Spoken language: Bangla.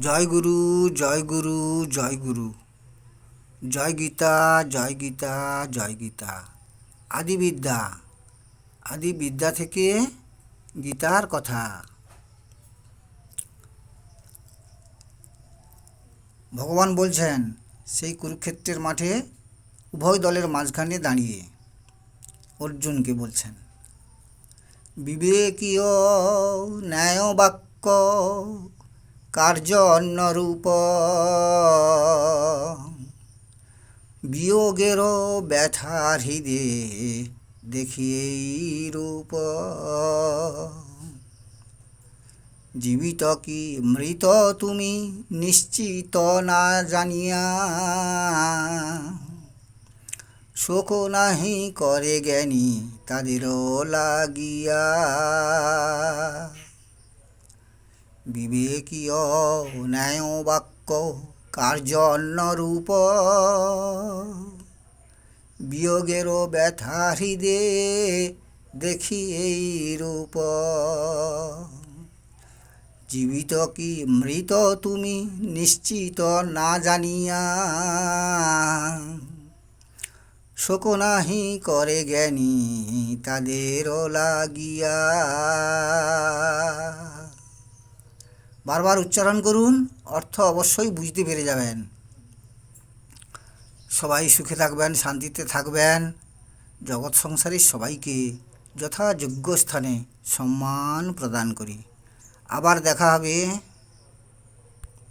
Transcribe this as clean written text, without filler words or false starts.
জয় গুরু, জয় গুরু, জয় গুরু। জয় গীতা, জয় গীতা, জয় গীতা। আদিবিদ্যা, আদিবিদ্যা থেকে গীতার কথা। ভগবান বলছেন সেই কুরুক্ষেত্রের মাঠে উভয় দলের মাঝখানে দাঁড়িয়ে অর্জুনকে বলছেন, বিবেকীয় ন্যায় বাক্য কার্য অন্যরূপ, বিয়োগেরও ব্যথার হৃদে দেখি এই রূপ। জীবিত কি মৃত তুমি নিশ্চিত না জানিয়া, শোক নাহি করে জ্ঞানী তাদেরও লাগিয়া। বিবেকীয় ন্যায় বাক্য কার্য অন্যরূপ, বিয়োগেরও ব্যথা হৃদে দেখি এই রূপ। জীবিত কি মৃত তুমি নিশ্চিত না জানিয়া, শোক নাহি করে জ্ঞানী তাদেরও লাগিয়া। বারবার উচ্চারণ করুন, অর্থ অবশ্যই বুঝতে পেরে যাবেন। সবাই সুখে থাকবেন, শান্তিতে থাকবেন। জগৎ সংসারের সবাইকে যথাযোগ্য স্থানে সম্মান প্রদান করি। আবার দেখা হবে।